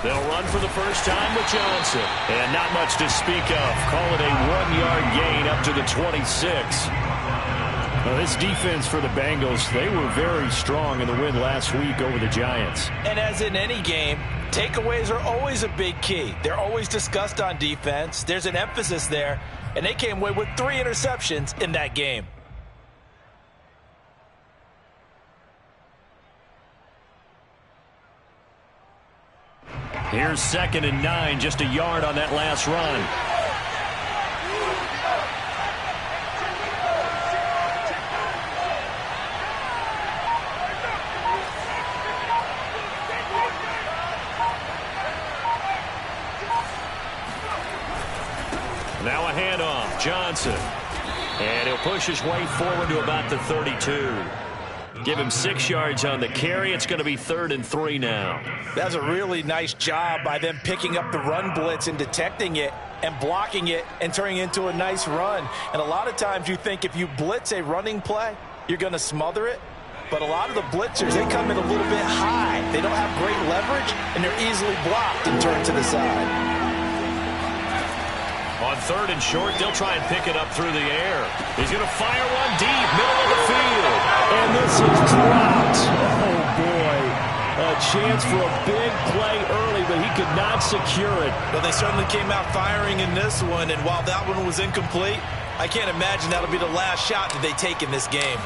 They'll run for the first time with Johnson. And not much to speak of. Call it a 1-yard gain up to the 26. Well, this defense for the Bengals, they were very strong in the win last week over the Giants. And as in any game, takeaways are always a big key. They're always discussed on defense. There's an emphasis there. And they came away with 3 interceptions in that game. Here's 2nd and 9, just a yard on that last run. Now a handoff, Johnson. And he'll push his way forward to about the 32. Give him 6 yards on the carry. It's going to be 3rd and 3 now. That's a really nice job by them picking up the run blitz and detecting it and blocking it and turning it into a nice run. And a lot of times you think if you blitz a running play, you're going to smother it. But a lot of the blitzers, they come in a little bit high. They don't have great leverage, and they're easily blocked and turned to the side. On 3rd and short, they'll try and pick it up through the air. He's going to fire one deep, middle of the field. And this is dropped. Oh, boy. A chance for a big play early, but he could not secure it. But they certainly came out firing in this one, and while that one was incomplete, I can't imagine that'll be the last shot that they take in this game.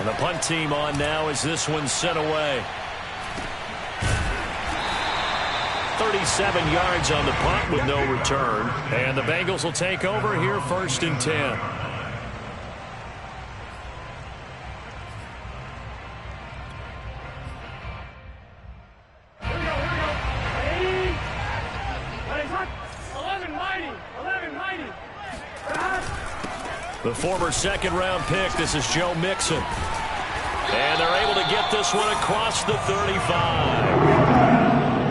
And the punt team on now as this one's sent away. 37 yards on the punt with no return. And the Bengals will take over here 1st and 10. The former 2nd-round pick, this is Joe Mixon. And they're able to get this one across the 35.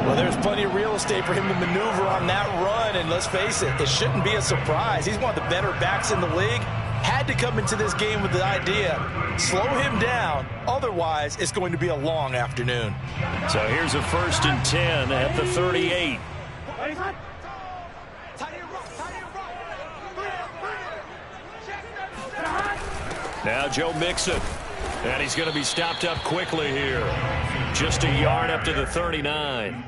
Well, there's plenty of real estate for him to maneuver on that run, and let's face it, it shouldn't be a surprise. He's one of the better backs in the league. Had to come into this game with the idea, slow him down, otherwise it's going to be a long afternoon. So here's a 1st and 10 at the 38. Now Joe Mixon. And he's going to be stopped up quickly here. Just a yard up to the 39.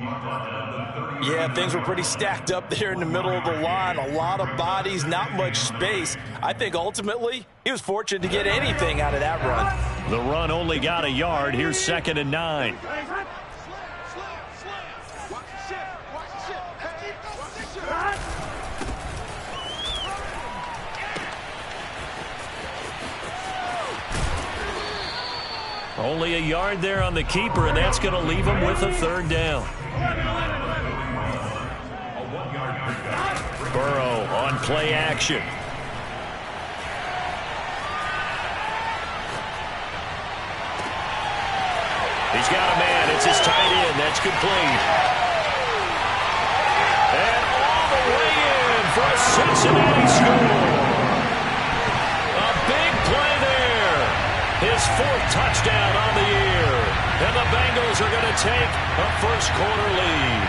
Yeah, things were pretty stacked up there in the middle of the line. A lot of bodies, not much space. I think ultimately he was fortunate to get anything out of that run. The run only got a yard. Here's 2nd and 9. Only a yard there on the keeper, and that's going to leave him with a 3rd down. Burrow on play action. He's got a man. It's his tight end. That's complete. And all the way in for a Cincinnati score. A big play there. His 4th touchdown on the year. And the Bengals are going to take a first-quarter lead.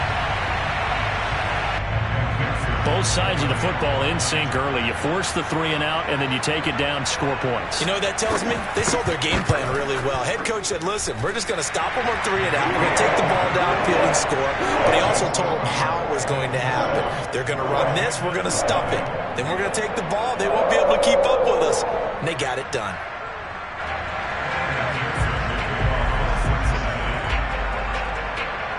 Both sides of the football in sync early. You force the 3 and out, and then you take it down, score points. You know what that tells me? They sold their game plan really well. Head coach said, listen, we're just going to stop them on 3 and out. We're going to take the ball downfield and score. But he also told them how it was going to happen. They're going to run this. We're going to stuff it. Then we're going to take the ball. They won't be able to keep up with us. And they got it done.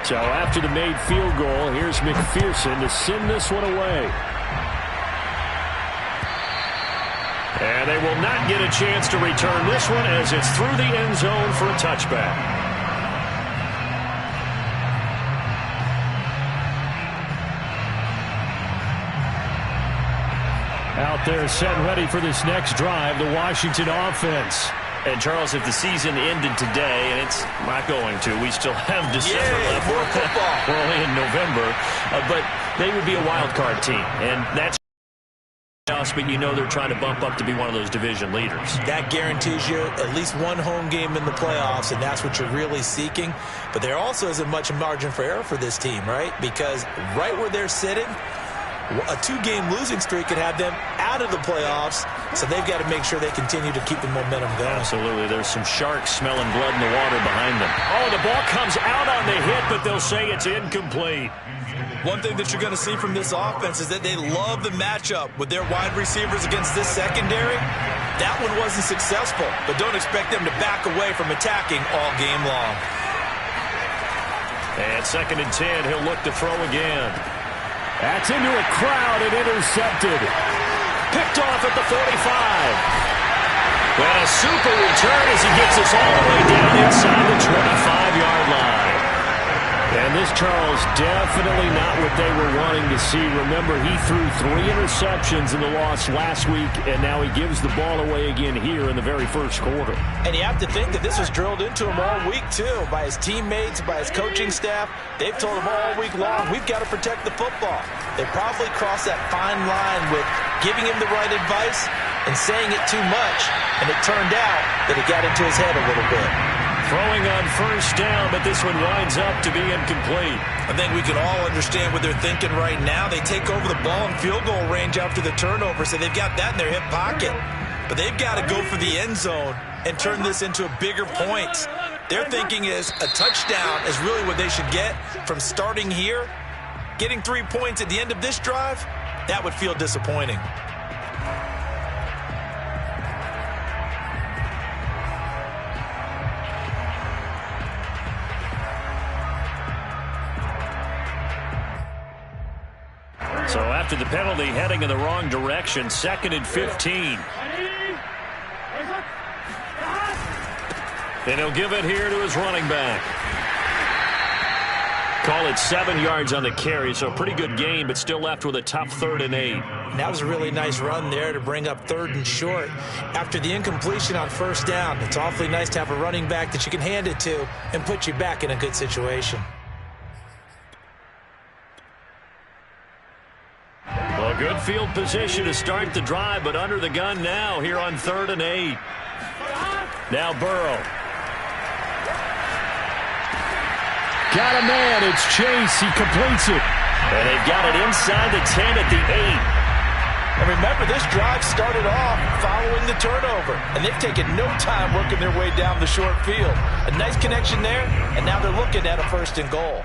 So after the made field goal, here's McPherson to send this one away. And they will not get a chance to return this one as it's through the end zone for a touchback. Out there set and ready for this next drive, the Washington offense. And, Charles, if the season ended today, and it's not going to, we still have December left. More football. We're only in November. But they would be a wild card team. And that's but you know they're trying to bump up to be one of those division leaders. That guarantees you at least one home game in the playoffs, and that's what you're really seeking. But there also isn't much margin for error for this team, right? Because right where they're sitting, a 2-game losing streak could have them out of the playoffs, so they've got to make sure they continue to keep the momentum going. Absolutely. There's some sharks smelling blood in the water behind them. Oh, the ball comes out on the hit, but they'll say it's incomplete. One thing that you're going to see from this offense is that they love the matchup with their wide receivers against this secondary. That one wasn't successful, but don't expect them to back away from attacking all game long. And 2nd and 10, he'll look to throw again. That's into a crowd and intercepted. Picked off at the 45. And a super return as he gets us all the way down inside the 25-yard line. And this, Charles, definitely not what they were wanting to see. Remember, he threw 3 interceptions in the loss last week, and now he gives the ball away again here in the very first quarter. And you have to think that this was drilled into him all week, too, by his teammates, by his coaching staff. They've told him all week long, we've got to protect the football. They probably crossed that fine line with giving him the right advice and saying it too much, and it turned out that it got into his head a little bit. Throwing on first down, but this one winds up to be incomplete. I think we can all understand what they're thinking right now. They take over the ball in field goal range after the turnover, so they've got that in their hip pocket. But they've got to go for the end zone and turn this into a bigger point. Their thinking is a touchdown is really what they should get from starting here. Getting 3 points at the end of this drive, that would feel disappointing. So after the penalty, heading in the wrong direction, 2nd and 15. And he'll give it here to his running back. Call it 7 yards on the carry, so a pretty good game, but still left with a tough 3rd and 8. That was a really nice run there to bring up 3rd and short. After the incompletion on first down, it's awfully nice to have a running back that you can hand it to and put you back in a good situation. Well, good field position to start the drive, but under the gun now here on 3rd and 8. Now Burrow. Got a man. It's Chase. He completes it. And they've got it inside the 10 at the 8. And remember, this drive started off following the turnover, and they've taken no time working their way down the short field. A nice connection there, and now they're looking at a 1st and goal.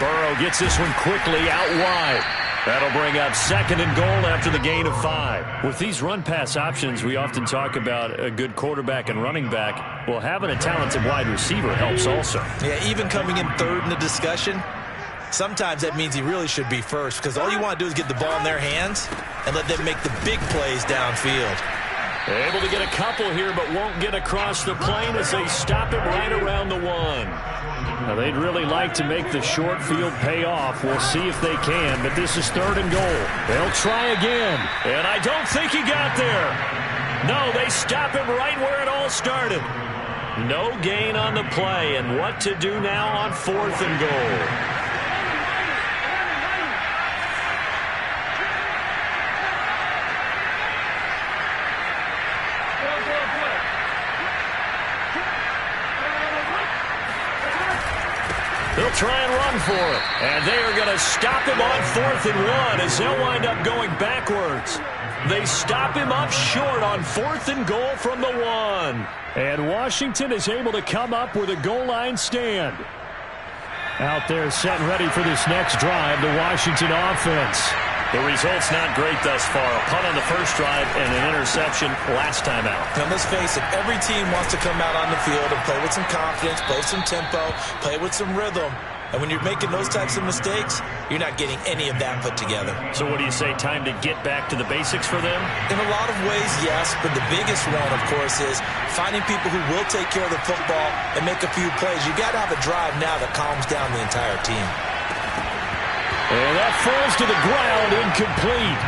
Burrow gets this one quickly out wide. That'll bring up 2nd and goal after the gain of 5. With these run-pass options, we often talk about a good quarterback and running back. Well, having a talented wide receiver helps also. Yeah, even coming in 3rd in the discussion, sometimes that means he really should be first, because all you want to do is get the ball in their hands and let them make the big plays downfield. Able to get a couple here, but won't get across the plane as they stop it right around the 1. Now, they'd really like to make the short field pay off. We'll see if they can, but this is 3rd and goal. They'll try again, and I don't think he got there. No, they stop him right where it all started. No gain on the play, and what to do now on 4th and goal. They'll try and run for it. And they are going to stop him on 4th and 1 as they'll wind up going backwards. They stop him up short on 4th and goal from the 1. And Washington is able to come up with a goal line stand. Out there set and ready for this next drive, the Washington offense. The result's not great thus far. A punt on the first drive and an interception last time out. Now, let's face it, every team wants to come out on the field and play with some confidence, play some tempo, play with some rhythm. And when you're making those types of mistakes, you're not getting any of that put together. So what do you say, time to get back to the basics for them? In a lot of ways, yes, but the biggest one, of course, is finding people who will take care of the football and make a few plays. You got to have a drive now that calms down the entire team. And that falls to the ground, incomplete.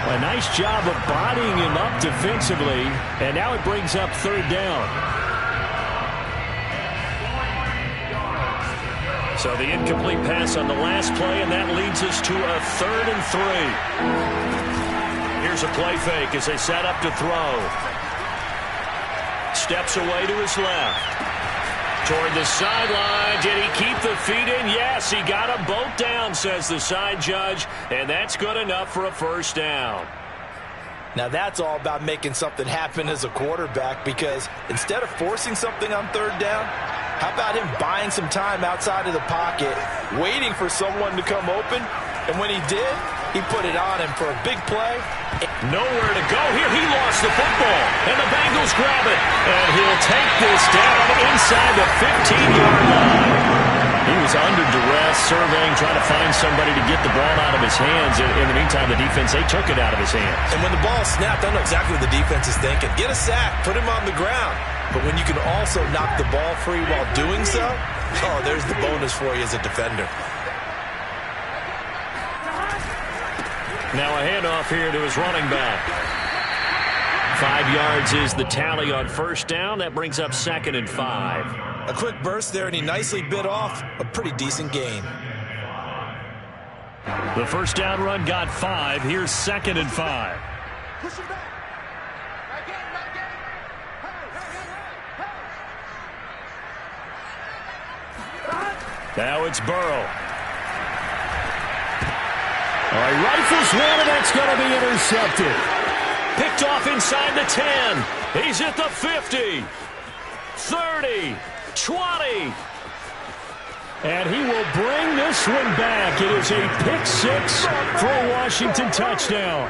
A nice job of bodying him up defensively, and now it brings up third down. So the incomplete pass on the last play, and that leads us to a 3rd and 3. Here's a play fake as they set up to throw. Steps away to his left. Toward the sideline. Did he keep the feet in? Yes, he got them both down, says the side judge, and that's good enough for a first down. Now that's all about making something happen as a quarterback, because instead of forcing something on third down, how about him buying some time outside of the pocket, waiting for someone to come open, and when he did, he put it on him for a big play. Nowhere to go here. He lost the football, and the Bengals grab it. And he'll take this down inside the 15-yard line. He was under duress, surveying, trying to find somebody to get the ball out of his hands. In the meantime, the defense, they took it out of his hands. And when the ball snapped, I know exactly what the defense is thinking. Get a sack, put him on the ground. But when you can also knock the ball free while doing so, oh, there's the bonus for you as a defender. Now a handoff here to his running back. 5 yards is the tally on first down. That brings up 2nd and 5. A quick burst there, and he nicely bit off a pretty decent gain. The first down run got 5. Here's 2nd and 5. Now it's Burrow. All right, rifles one, and that's going to be intercepted. Picked off inside the 10. He's at the 50, 30, 20. And he will bring this one back. It is a pick 6 for a Washington touchdown.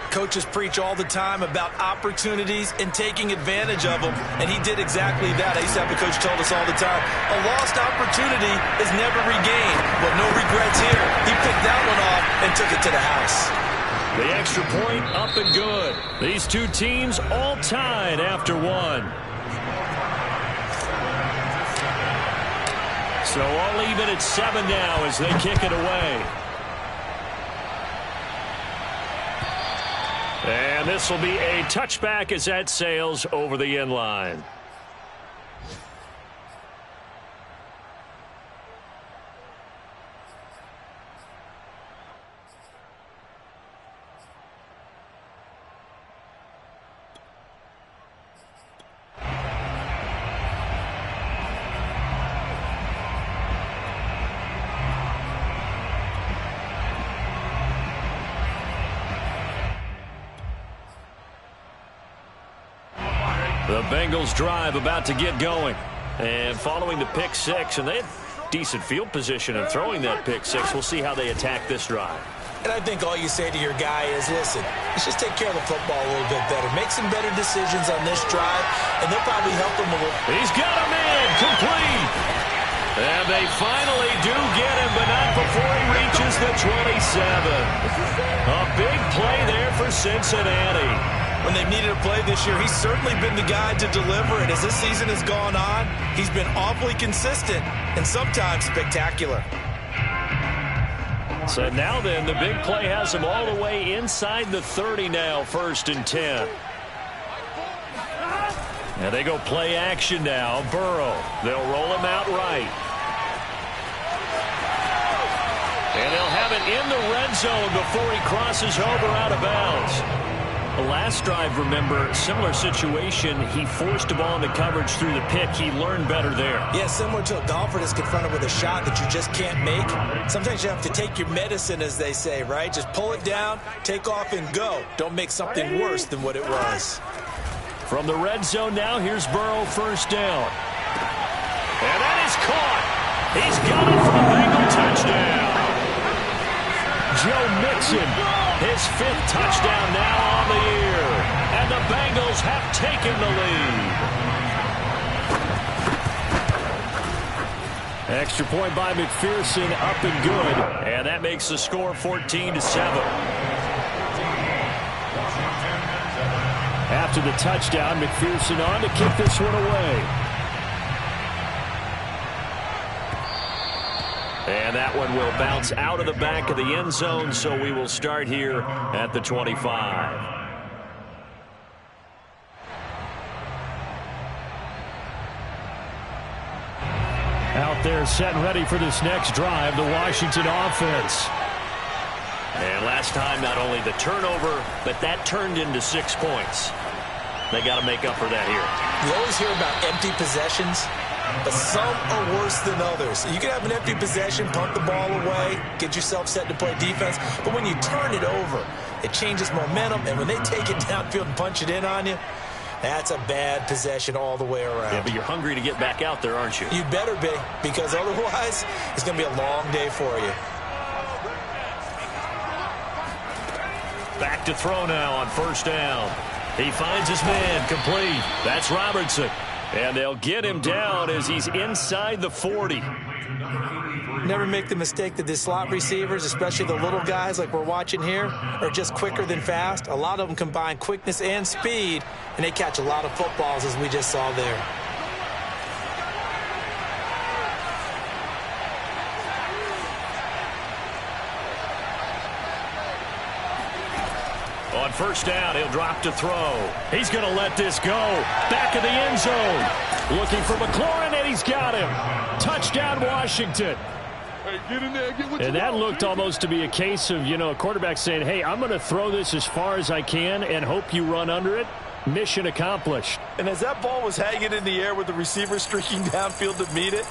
Coaches preach all the time about opportunities and taking advantage of them, and he did exactly that. I used to have a coach tell us all the time, a lost opportunity is never regained. But no regrets here. He picked that one off and took it to the house. The extra point up and good. These two teams all tied after one. So all even at 7 now as they kick it away. And this will be a touchback as that sails over the end line. The Bengals drive about to get going. And following the pick 6, and they had decent field position in throwing that pick 6. We'll see how they attack this drive. And I think all you say to your guy is, listen, let's just take care of the football a little bit better. Make some better decisions on this drive, and they'll probably help him a little. He's got him in, complete. And they finally do get him, but not before he reaches the 27. A big play there for Cincinnati. When they've needed a play this year, he's certainly been the guy to deliver it. As this season has gone on, he's been awfully consistent and sometimes spectacular. So now then, the big play has him all the way inside the 30 now, 1st and 10. And they go play action now. Burrow, they'll roll him out right. And they'll have it in the red zone before he crosses over out of bounds. The last drive, remember, similar situation. He forced a ball into coverage through the pick. He learned better there. Yeah, similar to a golfer that's confronted with a shot that you just can't make. Sometimes you have to take your medicine, as they say, right? Just pull it down, take off, and go. Don't make something worse than what it was. From the red zone now, here's Burrow, 1st down. And that is caught. He's got it for the Bengal touchdown. Joe Mixon, his 5th touchdown now on the year. And the Bengals have taken the lead. Extra point by McPherson, up and good. And that makes the score 14-7. After the touchdown, McPherson on to kick this one away. And that one will bounce out of the back of the end zone, so we will start here at the 25. Out there set and ready for this next drive, the Washington offense. And last time, not only the turnover, but that turned into 6 points. They got to make up for that here. You always hear about empty possessions, but some are worse than others. You can have an empty possession, punt the ball away, get yourself set to play defense, but when you turn it over, it changes momentum, and when they take it downfield and punch it in on you, that's a bad possession all the way around. Yeah, but you're hungry to get back out there, aren't you? You better be, because otherwise it's going to be a long day for you. Back to throw now on first down. He finds his man, complete. That's Robertson. And they'll get him down as he's inside the 40. Never make the mistake that the slot receivers, especially the little guys like we're watching here, are just quicker than fast. A lot of them combine quickness and speed, and they catch a lot of footballs, as we just saw there. On first down, he'll drop to throw. He's going to let this go. Back of the end zone. Looking for McLaurin, and he's got him. Touchdown, Washington. Get in there, get what And you that want. looked almost to be a case of, a quarterback saying, hey, I'm going to throw this as far as I can and hope you run under it. Mission accomplished. And as that ball was hanging in the air with the receiver streaking downfield to meet it,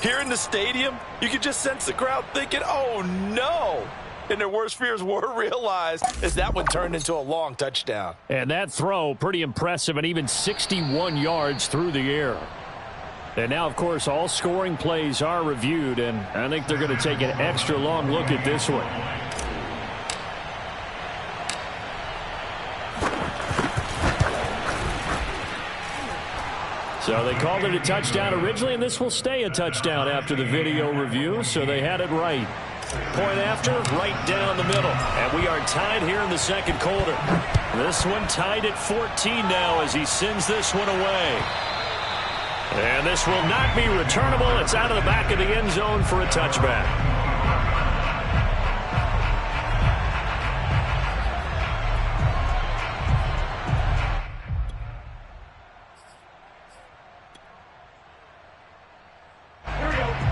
here in the stadium, you could just sense the crowd thinking, oh, no. And their worst fears were realized as that one turned into a long touchdown. And that throw, pretty impressive, and even 61 yards through the air. And now, of course, all scoring plays are reviewed, and I think they're going to take an extra long look at this one. So they called it a touchdown originally, and this will stay a touchdown after the video review, so they had it right. Point after, right down the middle. And we are tied here in the second quarter. This one tied at 14 now as he sends this one away. And this will not be returnable. It's out of the back of the end zone for a touchback.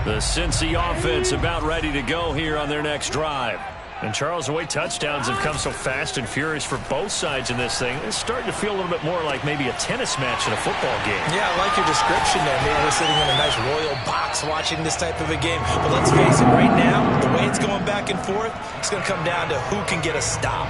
The Cincy offense about ready to go here on their next drive. And, Charles, the way touchdowns have come so fast and furious for both sides in this thing, it's starting to feel a little bit more like maybe a tennis match in a football game. Yeah, I like your description there. Maybe we're sitting in a nice royal box watching this type of a game. But let's face it, right now, the way it's going back and forth, it's going to come down to who can get a stop.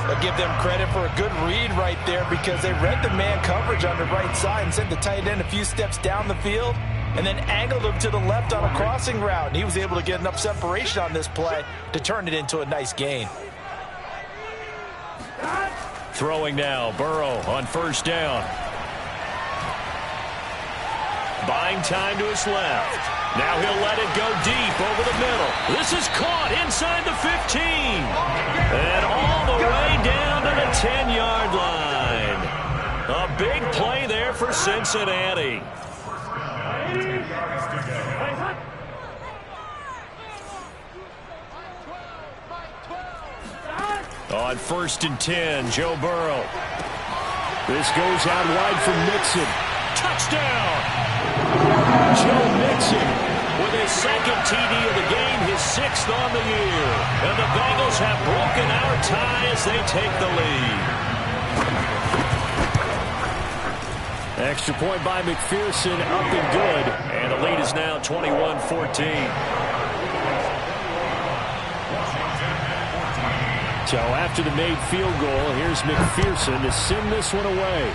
I give them credit for a good read right there because they read the man coverage on the right side and sent the tight end a few steps down the field and then angled him to the left on a crossing route. And he was able to get enough separation on this play to turn it into a nice gain. Throwing now, Burrow on first down. Buying time to his left. Now he'll let it go deep over the middle. This is caught inside the 15. And all the way down to the 10-yard line. A big play there for Cincinnati. On first and 10, Joe Burrow. This goes out wide for Mixon. Touchdown! Joe Mixon with his second TD of the game, his 6th on the year. And the Bengals have broken our tie as they take the lead. Extra point by McPherson, up and good. And the lead is now 21-14. So after the made field goal, here's McPherson to send this one away.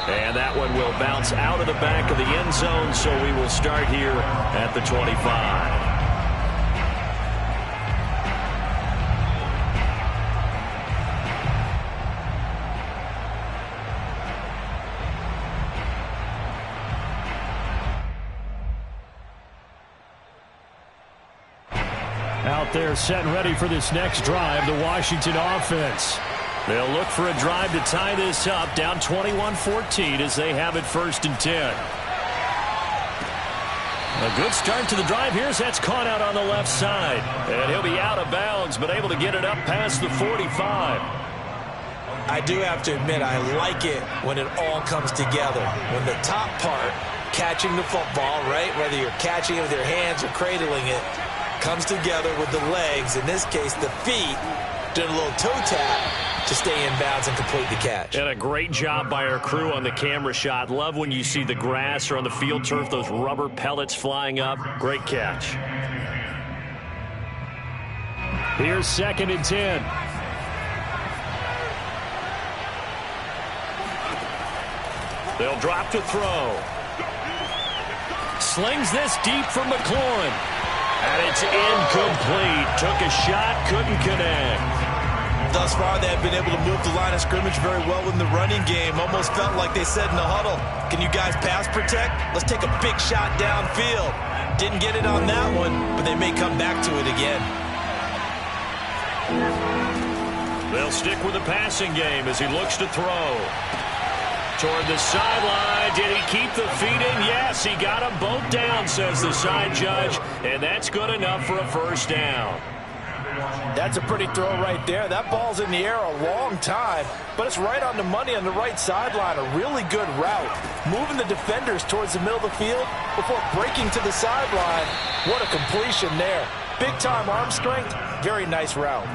And that one will bounce out of the back of the end zone, so we will start here at the 25. Out there set and ready for this next drive, the Washington offense. They'll look for a drive to tie this up, down 21-14 as they have it first and 10. A good start to the drive here as that's caught out on the left side. And he'll be out of bounds, but able to get it up past the 45. I do have to admit, I like it when it all comes together. When the top part, catching the football, right, whether you're catching it with your hands or cradling it, comes together with the legs, in this case the feet, doing a little toe tap to stay in bounds and complete the catch. And a great job by our crew on the camera shot. Love when you see the grass or on the field turf, those rubber pellets flying up. Great catch. Here's 2nd and 10. They'll drop to throw. Slings this deep for McLaurin. And it's incomplete. Took a shot, couldn't connect. Thus far, they have been able to move the line of scrimmage very well in the running game. Almost felt like they said in the huddle, can you guys pass protect? Let's take a big shot downfield. Didn't get it on that one, but they may come back to it again. They'll stick with the passing game as he looks to throw. Toward the sideline. Did he keep the feet in? Yes, he got them both down, says the side judge, and that's good enough for a first down. That's a pretty throw right there. That ball's in the air a long time, but it's right on the money on the right sideline. A really good route. Moving the defenders towards the middle of the field before breaking to the sideline. What a completion there. Big-time arm strength. Very nice route.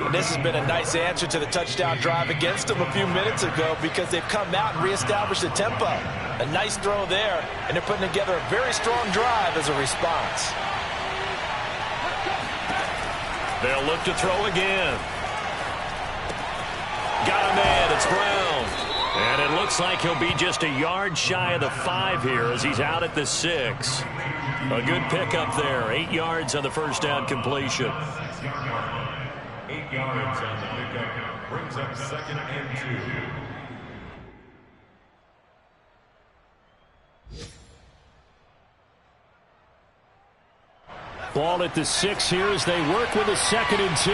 And this has been a nice answer to the touchdown drive against them a few minutes ago because they've come out and reestablished the tempo. A nice throw there, and they're putting together a very strong drive as a response. They'll look to throw again. Got a man. It's Brown. And it looks like he'll be just a yard shy of the 5 here as he's out at the 6. A good pickup there. 8 yards on the first down completion. 8 yards on the pickup. Brings up 2nd and 2. Ball at the 6 here as they work with a 2nd and 2.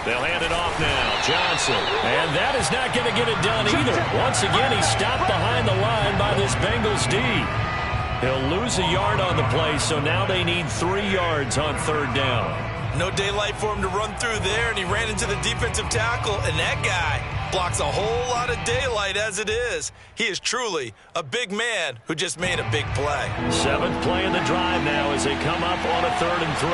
They'll hand it off now. Johnson. And that is not going to get it done either. Once again, he's stopped behind the line by this Bengals D. He'll lose a yard on the play, so now they need 3 yards on 3rd down. No daylight for him to run through there, and he ran into the defensive tackle, and that guy blocks a whole lot of daylight as it is. He is truly a big man who just made a big play. 7th play in the drive now as they come up on a 3rd and 3.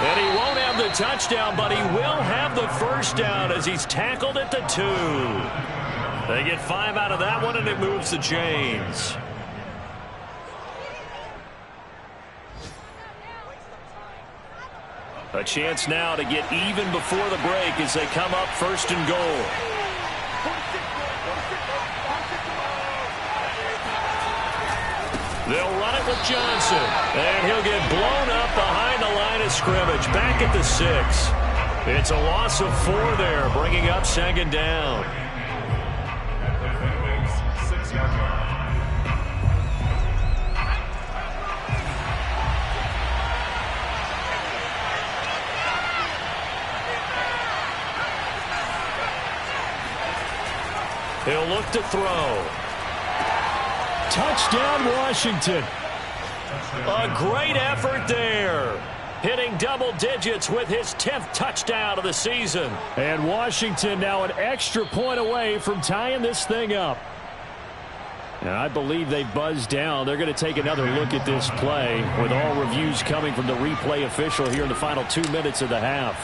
And he won't have the touchdown, but he will have the first down as he's tackled at the 2. They get 5 out of that one, and it moves the chains. A chance now to get even before the break as they come up 1st and goal. They'll run it with Johnson, and he'll get blown up behind the line of scrimmage, back at the 6. It's a loss of 4 there, bringing up 2nd down. He'll look to throw. Touchdown, Washington. A great effort there. Hitting double digits with his 10th touchdown of the season. And Washington now an extra point away from tying this thing up. And I believe they buzzed down. They're going to take another look at this play with all reviews coming from the replay official here in the final 2 minutes of the half.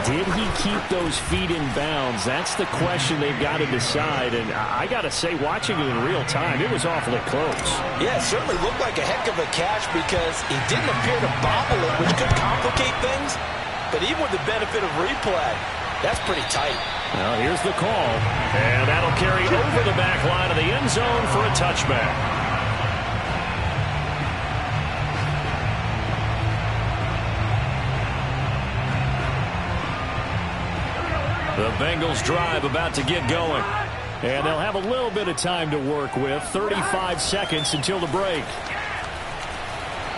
Did he keep those feet in bounds? That's the question they've got to decide. And I got to say, watching it in real time, it was awfully close. Yeah, it certainly looked like a heck of a catch because he didn't appear to bobble it, which could complicate things. But even with the benefit of replay, that's pretty tight. Well, here's the call. And that'll carry over the back line of the end zone for a touchback. The Bengals drive about to get going. And they'll have a little bit of time to work with. 35 seconds until the break.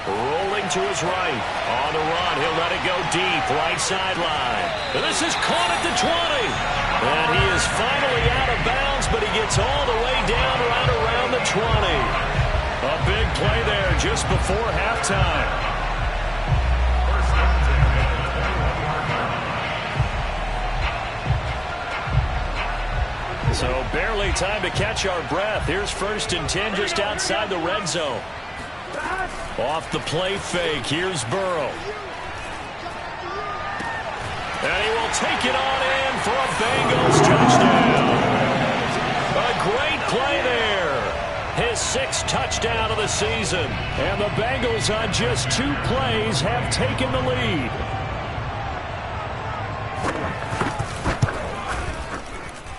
Rolling to his right. On the run. He'll let it go deep. Right sideline. This is caught at the 20. And he is finally out of bounds, but he gets all the way down right around the 20. A big play there just before halftime. So barely time to catch our breath. Here's 1st and 10 just outside the red zone. Off the play fake. Here's Burrow. And he will take it on in for a Bengals touchdown. A great play there. His 6th touchdown of the season. And the Bengals on just 2 plays have taken the lead.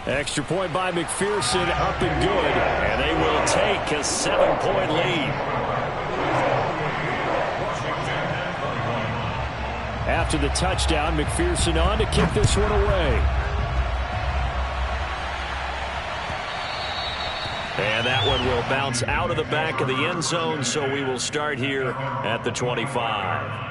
Extra point by McPherson, up and good. And they will take a 7-point lead. After the touchdown, McPherson on to kick this one away. And that one will bounce out of the back of the end zone, so we will start here at the 25.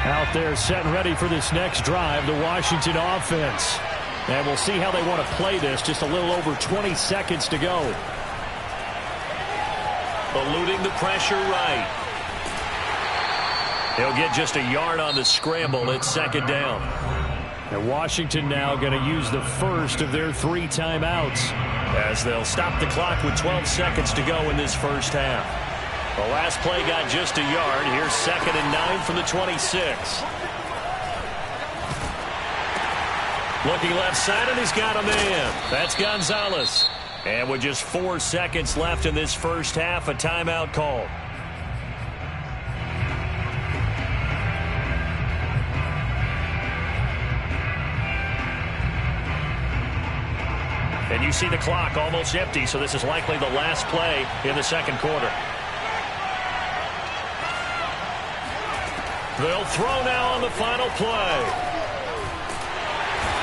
Out there set and ready for this next drive, the Washington offense. And we'll see how they want to play this. Just a little over 20 seconds to go. Eluding the pressure right. He'll get just a yard on the scramble. It's 2nd down. And Washington now going to use the first of their 3 timeouts, as they'll stop the clock with 12 seconds to go in this first half. The last play got just a yard. Here's 2nd and 9 from the 26. Looking left side, and he's got a man. That's Gonzalez. And with just 4 seconds left in this first half, a timeout call. And you see the clock almost empty, so this is likely the last play in the 2nd quarter. They'll throw now on the final play.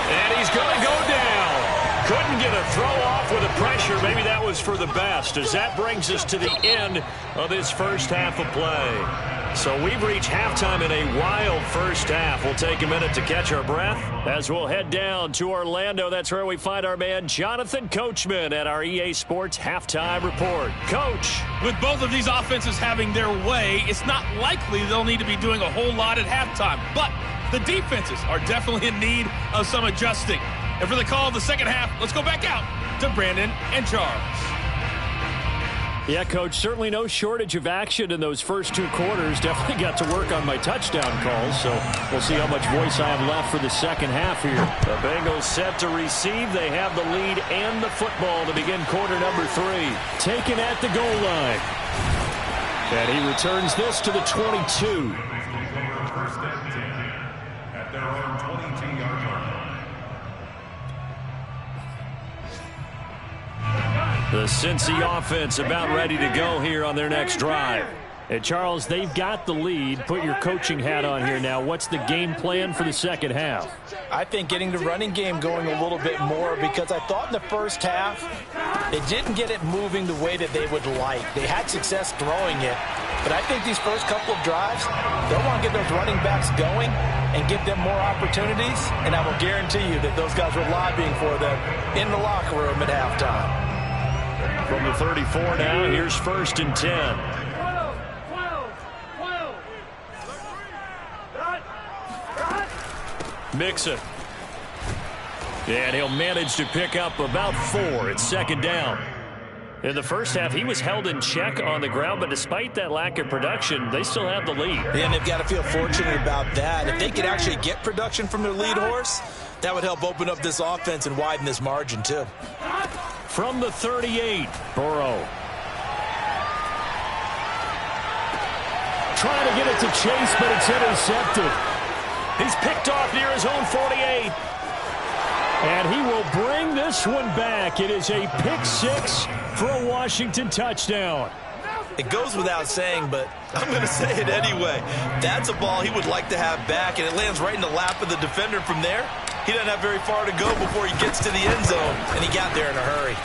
And he's going to go down. Couldn't get a throw off with the pressure. Maybe that was for the best, as that brings us to the end of this first half of play. So we've reached halftime in a wild first half. We'll take a minute to catch our breath as we'll head down to Orlando. That's where we find our man Jonathan Coachman at our EA Sports Halftime Report. Coach. With both of these offenses having their way, it's not likely they'll need to be doing a whole lot at halftime. But the defenses are definitely in need of some adjusting. And for the call of the second half, let's go back out to Brandon and Charles. Yeah, Coach, certainly no shortage of action in those first 2 quarters. Definitely got to work on my touchdown calls, so we'll see how much voice I have left for the second half here. The Bengals set to receive. They have the lead and the football to begin quarter number 3. Taken at the goal line. And he returns this to the 22. At their own 22-yard line. The Cincy offense about ready to go here on their next drive. And Charles, they've got the lead. Put your coaching hat on here now. What's the game plan for the second half? I think getting the running game going a little bit more, because I thought in the first half they didn't get it moving the way that they would like. They had success throwing it, but I think these first couple of drives, they'll want to get those running backs going and give them more opportunities, and I will guarantee you that those guys were lobbying for them in the locker room at halftime. From the 34 now, here's 1st and 10. Mixon. And he'll manage to pick up about 4. It's 2nd down. In the first half, he was held in check on the ground, but despite that lack of production, they still have the lead. And they've got to feel fortunate about that. If they could actually get production from their lead horse, that would help open up this offense and widen this margin too. From the 38, Burrow. Trying to get it to Chase, but it's intercepted. He's picked off near his own 48. And he will bring this one back. It is a pick 6 for a Washington touchdown. It goes without saying, but I'm going to say it anyway. That's a ball he would like to have back, and it lands right in the lap of the defender from there. He doesn't have very far to go before he gets to the end zone, and he got there in a hurry.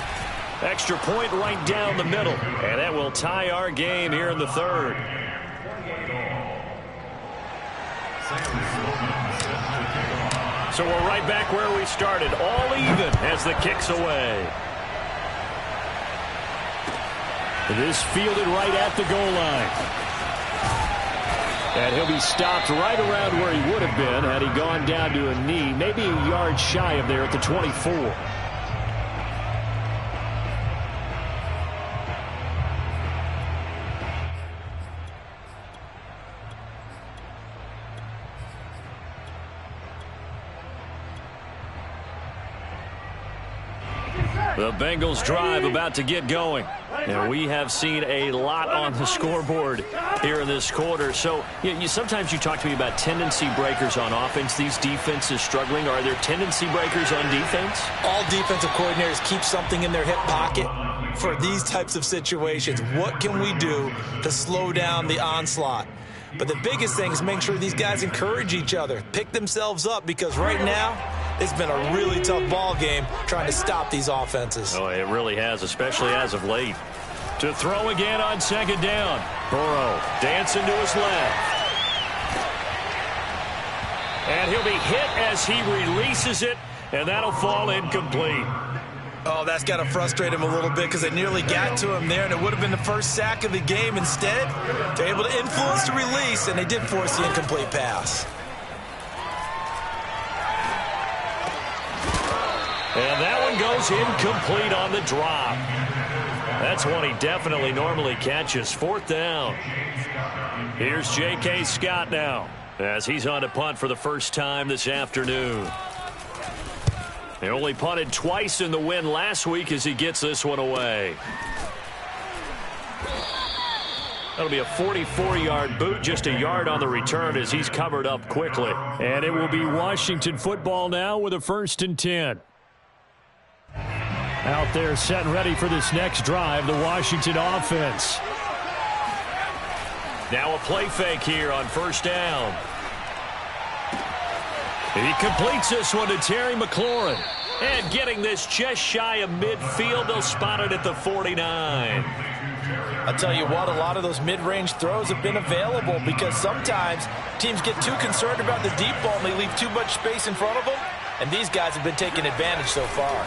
Extra point right down the middle, and that will tie our game here in the third. So we're right back where we started, all even as the kick's away. This fielded right at the goal line. And he'll be stopped right around where he would have been had he gone down to a knee, maybe a yard shy of there at the 24. The Bengals drive about to get going. And we have seen a lot on the scoreboard here in this quarter. So sometimes you talk to me about tendency breakers on offense. These defenses struggling. Are there tendency breakers on defense? All defensive coordinators keep something in their hip pocket for these types of situations. What can we do to slow down the onslaught? But the biggest thing is make sure these guys encourage each other, pick themselves up, because right now it's been a really tough ball game trying to stop these offenses. Oh, it really has, especially as of late. To throw again on second down. Burrow dancing to his left. And he'll be hit as he releases it, and that'll fall incomplete. Oh, that's got to frustrate him a little bit because they nearly got to him there, and it would have been the first sack of the game. Instead, they're able to influence the release, and they did force the incomplete pass. And that one goes incomplete on the drop. That's one he definitely normally catches. Fourth down. Here's J.K. Scott now as he's on to punt for the first time this afternoon. They only punted twice in the win last week as he gets this one away. That'll be a 44-yard boot, just a yard on the return as he's covered up quickly. And it will be Washington football now with a 1st and 10. Out there set and ready for this next drive, the Washington offense. Now a play fake here on 1st down. He completes this one to Terry McLaurin. And getting this just shy of midfield, they'll spot it at the 49. I'll tell you what, a lot of those mid-range throws have been available because sometimes teams get too concerned about the deep ball and they leave too much space in front of them. And these guys have been taking advantage so far.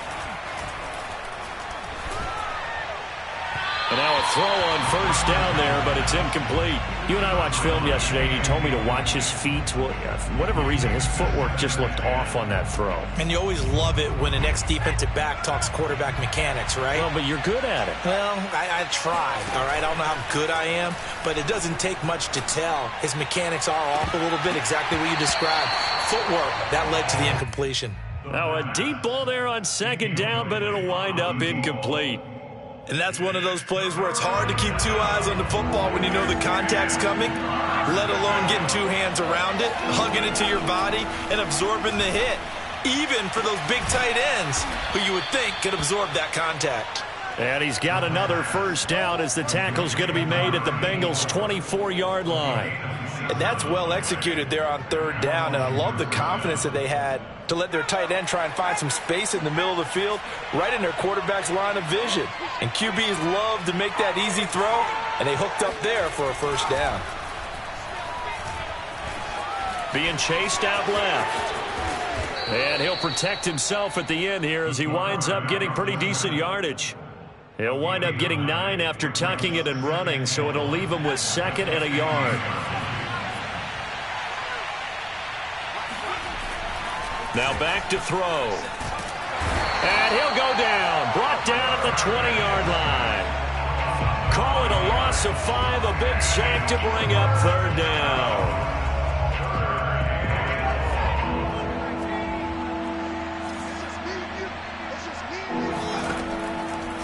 And now a throw on 1st down there, but it's incomplete. You and I watched film yesterday, and you told me to watch his feet. Well, for whatever reason, his footwork just looked off on that throw. And you always love it when an ex-defensive back talks quarterback mechanics, right? Well, but you're good at it. Well, I try, all right? I don't know how good I am, but it doesn't take much to tell. His mechanics are off a little bit, exactly what you described. Footwork, that led to the incompletion. Now a deep ball there on 2nd down, but it'll wind up incomplete. And that's one of those plays where it's hard to keep 2 eyes on the football when you know the contact's coming, let alone getting 2 hands around it, hugging it to your body, and absorbing the hit, even for those big tight ends who you would think could absorb that contact. And he's got another 1st down as the tackle's going to be made at the Bengals' 24-yard line. And that's well executed there on 3rd down, and I love the confidence that they had to let their tight end try and find some space in the middle of the field, right in their quarterback's line of vision. And QBs love to make that easy throw, and they hooked up there for a 1st down. Being chased out left. And he'll protect himself at the end here as he winds up getting pretty decent yardage. He'll wind up getting 9 after tucking it and running, so it'll leave him with 2nd and a yard. Now back to throw. And he'll go down. Brought down at the 20-yard line. Call it a loss of 5. A big sack to bring up 3rd down.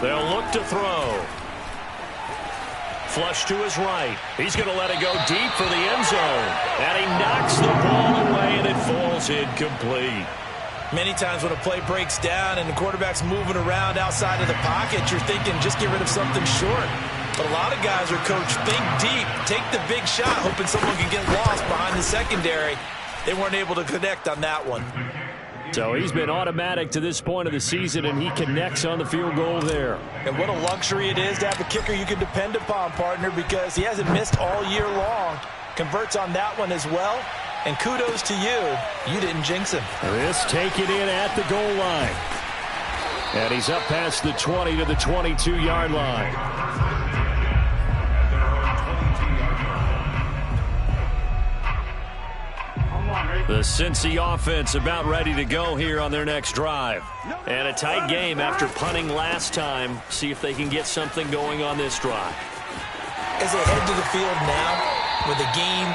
They'll look to throw. Flush to his right. He's going to let it go deep for the end zone. And he knocks the ball away, and it falls incomplete. Many times when a play breaks down and the quarterback's moving around outside of the pocket, you're thinking just get rid of something short. But a lot of guys are coached, think deep, take the big shot, hoping someone can get lost behind the secondary. They weren't able to connect on that one. So he's been automatic to this point of the season, and he connects on the field goal there. And what a luxury it is to have a kicker you can depend upon, partner, because he hasn't missed all year long. Converts on that one as well. And kudos to you. You didn't jinx him. This taken in at the goal line. And he's up past the 20 to the 22-yard line. The Cincy offense about ready to go here on their next drive. And a tight game after punting last time. See if they can get something going on this drive. As they head to the field now, with the game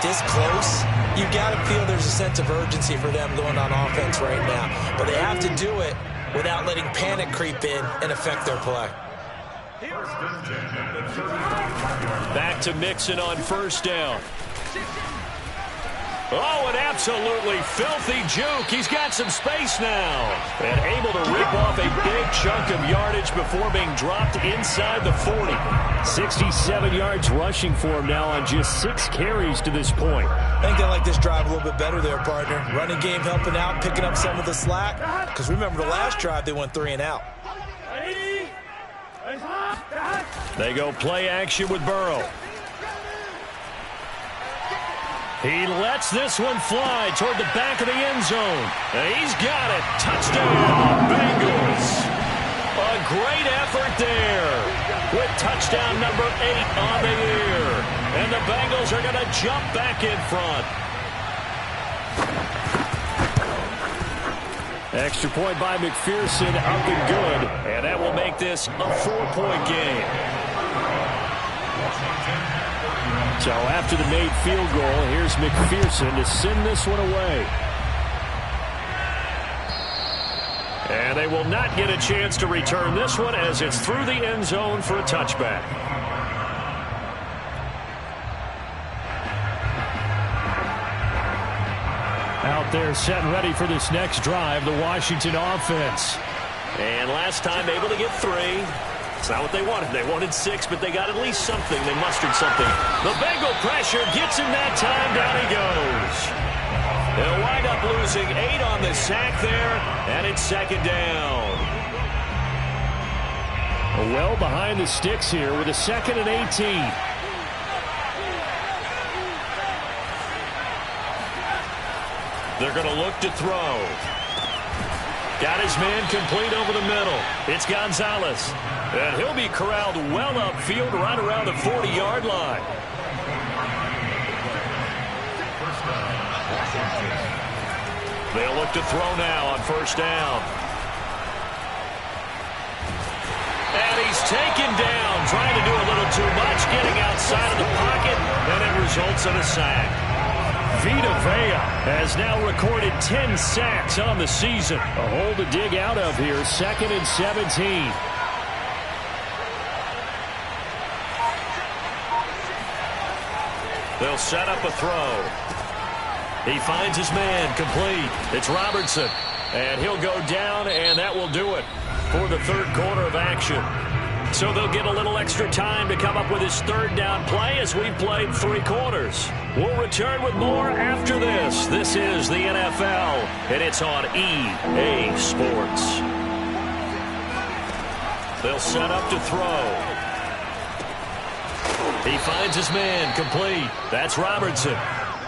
this close, you've got to feel there's a sense of urgency for them going on offense right now. But they have to do it without letting panic creep in and affect their play. Back to Mixon on first down. Oh, an absolutely filthy juke. He's got some space now. And able to rip off a big chunk of yardage before being dropped inside the 40. 67 yards rushing for him now on just 6 carries to this point. I think they like this drive a little bit better there, partner. Running game helping out, picking up some of the slack. Because remember the last drive, they went 3 and out. They go play action with Burrow. He lets this one fly toward the back of the end zone. And he's got it. Touchdown, Bengals. A great effort there with touchdown number 8 on the year. And the Bengals are going to jump back in front. Extra point by McPherson, up and good. And that will make this a 4-point game. So after the made field goal, here's McPherson to send this one away. And they will not get a chance to return this one as it's through the end zone for a touchback. Out there set and ready for this next drive, the Washington offense. And last time able to get 3. It's not what they wanted. They wanted 6, but they got at least something. They mustered something. The Bengal pressure gets him that time. Down he goes. They'll wind up losing 8 on the sack there, and it's second down. Well behind the sticks here with a 2nd and 18. They're going to look to throw. Got his man complete over the middle. It's Gonzalez. And he'll be corralled well upfield right around the 40-yard line. They'll look to throw now on first down. And he's taken down, trying to do a little too much, getting outside of the pocket, and it results in a sack. Vita Vea has now recorded 10 sacks on the season. A hole to dig out of here, 2nd and 17. They'll set up a throw. He finds his man complete. It's Robertson. And he'll go down, and that will do it for the third quarter of action. So they'll get a little extra time to come up with his third down play as we've played 3 quarters. We'll return with more after this. This is the NFL, and it's on EA Sports. They'll set up to throw. He finds his man complete. That's Robertson.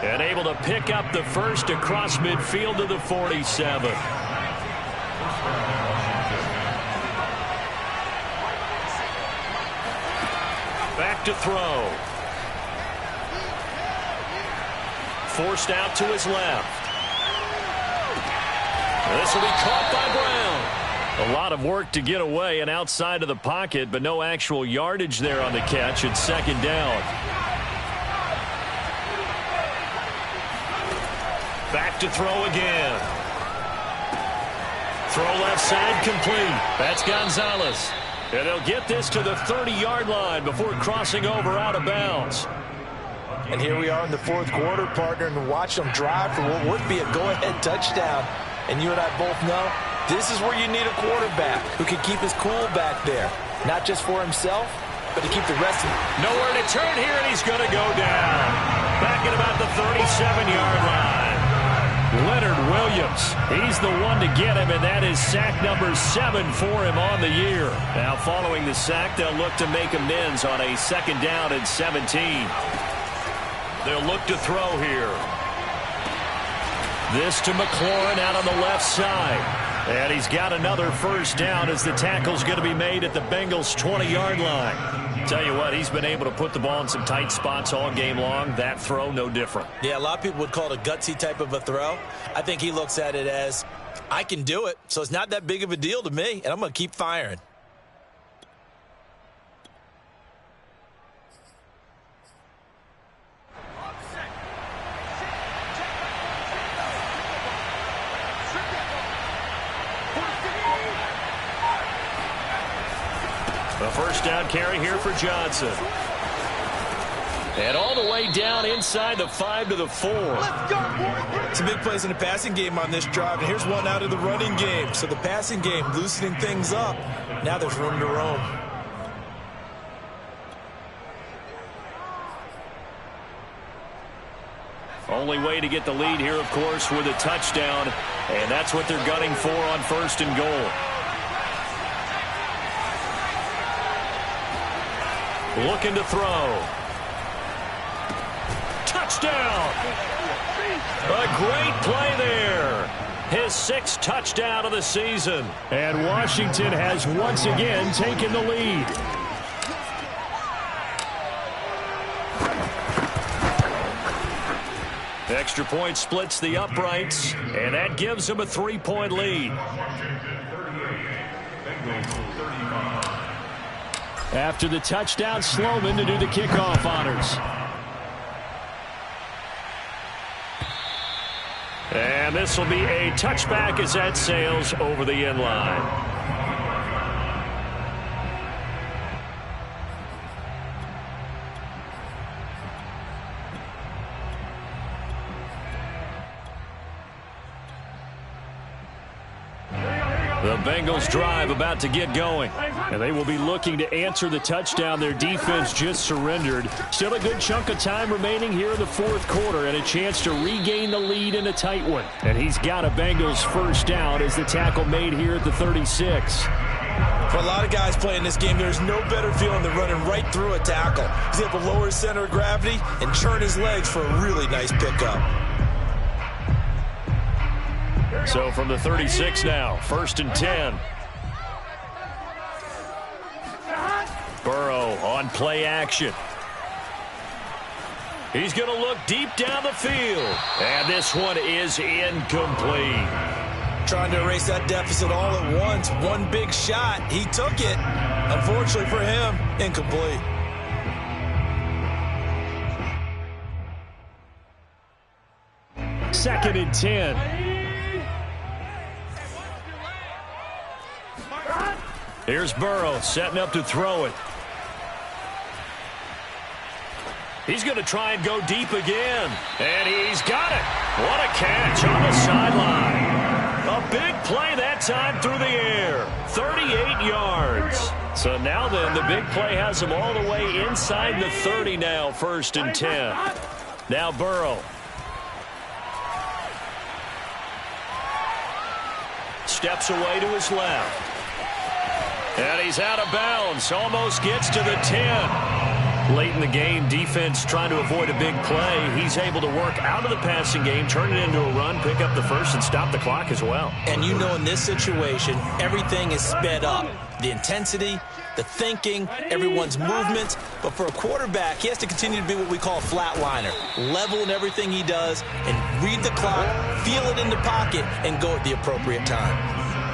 And able to pick up the first across midfield to the 47. Back to throw. Forced out to his left. This will be caught by Brown. A lot of work to get away and outside of the pocket, but no actual yardage there on the catch. It's second down. Back to throw again. Throw left side complete. That's Gonzalez. And they'll get this to the 30-yard line before crossing over out of bounds. And here we are in the 4th quarter, partner, and watch them drive for what would be a go-ahead touchdown. And you and I both know this is where you need a quarterback who can keep his cool back there. Not just for himself, but to keep the rest of nowhere to turn here, and he's going to go down. Back at about the 37-yard line. Leonard Williams, he's the one to get him, and that is sack number 7 for him on the year. Now following the sack, they'll look to make amends on a 2nd down and 17. They'll look to throw here. This to McLaurin out on the left side. And he's got another 1st down as the tackle's going to be made at the Bengals' 20-yard line. Tell you what, he's been able to put the ball in some tight spots all game long. That throw, no different. Yeah, a lot of people would call it a gutsy type of a throw. I think he looks at it as, I can do it, so it's not that big of a deal to me, and I'm going to keep firing. A 1st down carry here for Johnson. And all the way down inside the 5 to the 4. It's a big plays in the passing game on this drive, and here's one out of the running game. So the passing game loosening things up. Now there's room to roam. Only way to get the lead here, of course, with a touchdown. And that's what they're gunning for on 1st and goal. Looking to throw. Touchdown! A great play there. His 6th touchdown of the season. And Washington has once again taken the lead. Extra point splits the uprights, and that gives them a 3-point lead. After the touchdown, Sloman to do the kickoff honors. And this will be a touchback as that sails over the end line. The Bengals drive about to get going, and they will be looking to answer the touchdown their defense just surrendered. Still a good chunk of time remaining here in the 4th quarter and a chance to regain the lead in a tight one. And he's got a Bengals 1st down as the tackle made here at the 36. For a lot of guys playing this game, there's no better feeling than running right through a tackle. He's able to lower his center of gravity and churn his legs for a really nice pickup. So from the 36 now, 1st and 10. Burrow on play action. He's going to look deep down the field. And this one is incomplete. Trying to erase that deficit all at once. One big shot. He took it. Unfortunately for him, incomplete. Second and 10. Here's Burrow setting up to throw it. He's going to try and go deep again. And he's got it. What a catch on the sideline. A big play that time through the air. 38 yards. So now then, the big play has him all the way inside the 30 now, 1st and 10. Now Burrow. Steps away to his left. And he's out of bounds. Almost gets to the 10. Late in the game, defense trying to avoid a big play. He's able to work out of the passing game, turn it into a run, pick up the 1st, and stop the clock as well. And you know in this situation, everything is sped up. The intensity, the thinking, everyone's movements. But for a quarterback, he has to continue to be what we call a flatliner. Level in everything he does and read the clock, feel it in the pocket, and go at the appropriate time.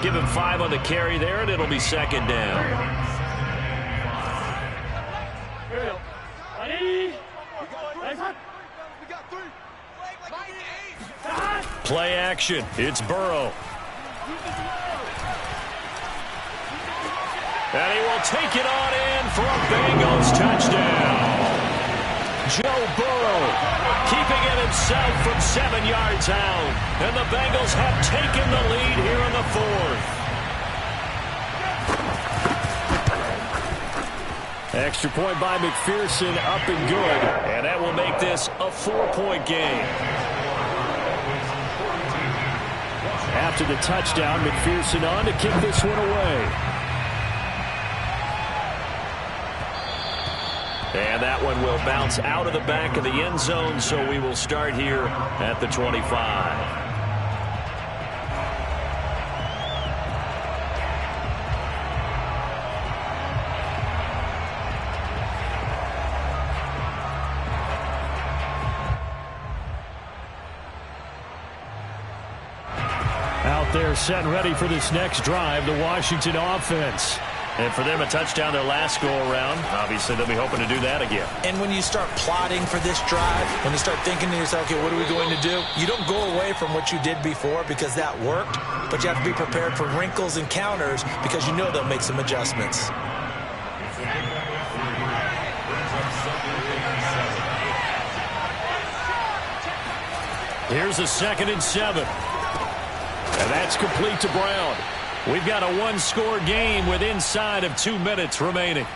Give him 5 on the carry there, and it'll be 2nd down. Play action. It's Burrow. And he will take it on in for a Bengals touchdown. Joe Burrow keeping it himself from 7 yards out. And the Bengals have taken the lead here in the 4th. Extra point by McPherson, up and good. And that will make this a 4-point game. After the touchdown, McPherson on to kick this one away. And that one will bounce out of the back of the end zone, so we will start here at the 25. Out there set and ready for this next drive, the Washington offense. And for them, a touchdown their last go-around. Obviously, they'll be hoping to do that again. And when you start plotting for this drive, when you start thinking to yourself, okay, what are we going to do? You don't go away from what you did before because that worked, but you have to be prepared for wrinkles and counters because you know they'll make some adjustments. Here's a 2nd and 7. And that's complete to Brown. We've got a one-score game with inside of 2 minutes remaining.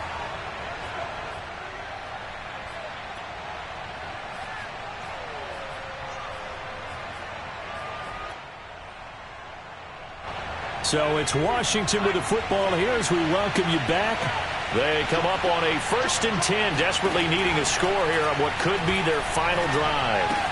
So it's Washington with the football here as we welcome you back. They come up on a 1st and 10, desperately needing a score here on what could be their final drive.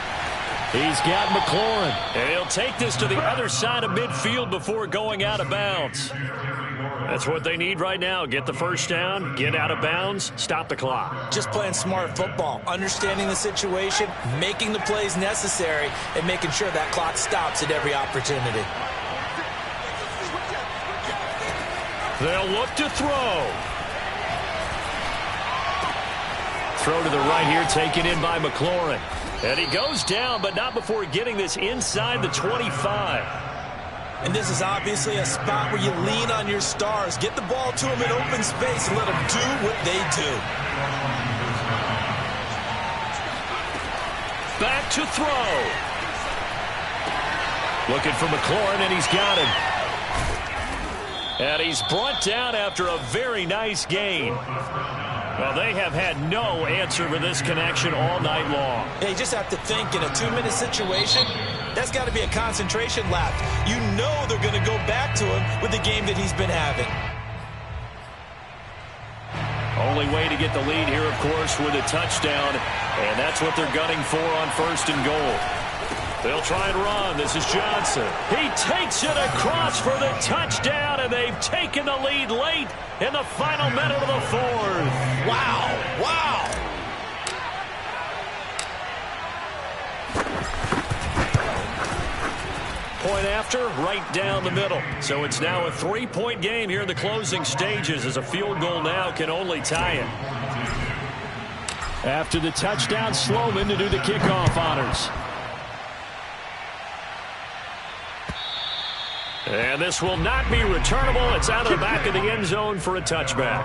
He's got McLaurin, and he'll take this to the other side of midfield before going out of bounds. That's what they need right now. Get the first down, get out of bounds, stop the clock. Just playing smart football, understanding the situation, making the plays necessary, and making sure that clock stops at every opportunity. They'll look to throw. Throw to the right here, taken in by McLaurin. And he goes down, but not before getting this inside the 25. And this is obviously a spot where you lean on your stars. Get the ball to them in open space and let them do what they do. Back to throw. Looking for McLaurin, and he's got him. And he's brought down after a very nice gain. Well, they have had no answer for this connection all night long. Yeah, you just have to think in a 2-minute situation, that's got to be a concentration lap. You know they're going to go back to him with the game that he's been having. Only way to get the lead here, of course, with a touchdown. And that's what they're gunning for on 1st and goal. They'll try and run. This is Johnson. He takes it across for the touchdown, and they've taken the lead late in the final minute of the 4th. Wow. Wow. Point after, right down the middle. So it's now a 3-point game here in the closing stages as a field goal now can only tie it. After the touchdown, Sloman to do the kickoff honors. And this will not be returnable. It's out of the back of the end zone for a touchback.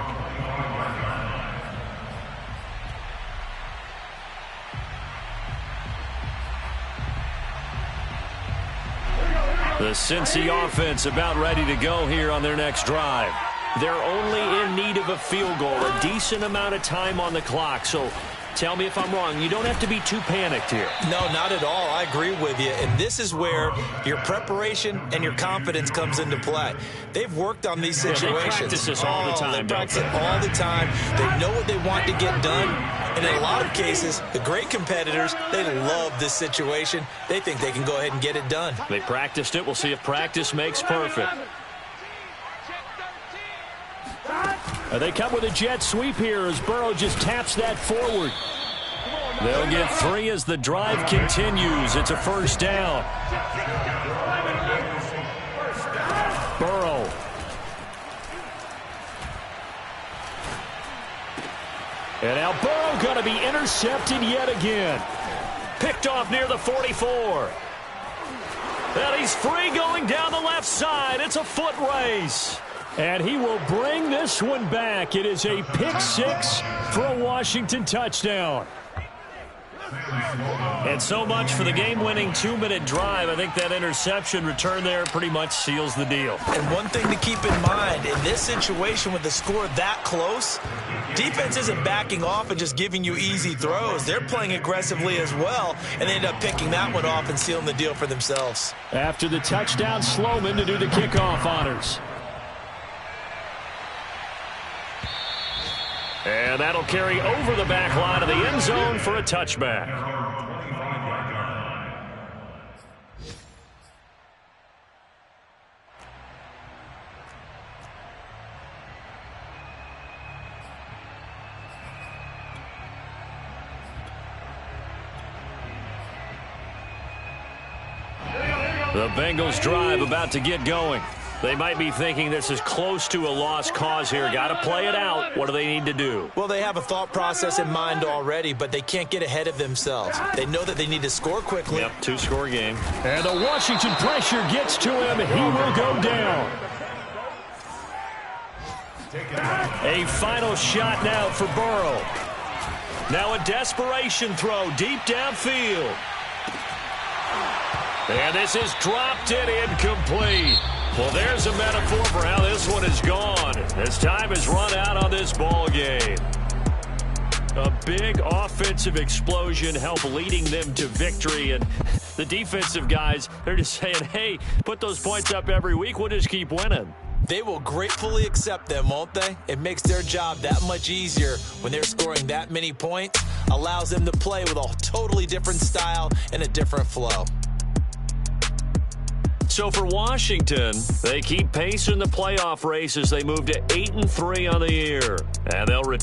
The Cincy offense about ready to go here on their next drive. They're only in need of a field goal, a decent amount of time on the clock. So tell me if I'm wrong. You don't have to be too panicked here. No, not at all. I agree with you. And this is where your preparation and your confidence comes into play. They've worked on these situations. They practice this all the time. They practice it all the time. They know what they want to get done. And in a lot of cases, the great competitors, they love this situation. They think they can go ahead and get it done. They practiced it. We'll see if practice makes perfect. They come with a jet sweep here as Burrow just taps that forward. They'll get 3 as the drive continues. It's a 1st down. Burrow. And now Burrow going to be intercepted yet again. Picked off near the 44. And he's free going down the left side. It's a foot race. And he will bring this one back. It is a pick 6 for a Washington touchdown. And so much for the game-winning 2-minute drive. I think that interception return there pretty much seals the deal. And one thing to keep in mind, in this situation with the score that close, defense isn't backing off and just giving you easy throws. They're playing aggressively as well, and they end up picking that one off and sealing the deal for themselves. After the touchdown, Sloman to do the kickoff honors. And that'll carry over the back line of the end zone for a touchback. The Bengals drive about to get going. They might be thinking this is close to a lost cause here. Got to play it out. What do they need to do? Well, they have a thought process in mind already, but they can't get ahead of themselves. They know that they need to score quickly. Yep, 2-score game. And the Washington pressure gets to him. He will go down. A final shot now for Burrow. Now a desperation throw deep downfield. And this is dropped and incomplete. Well, there's a metaphor for how this one is gone. As time has run out on this ball game. A big offensive explosion helped leading them to victory. And the defensive guys, they're just saying, hey, put those points up every week. We'll just keep winning. They will gratefully accept them, won't they? It makes their job that much easier when they're scoring that many points. Allows them to play with a totally different style and a different flow. So for Washington, they keep pace in the playoff race as they move to 8-3 on the year. And they'll return.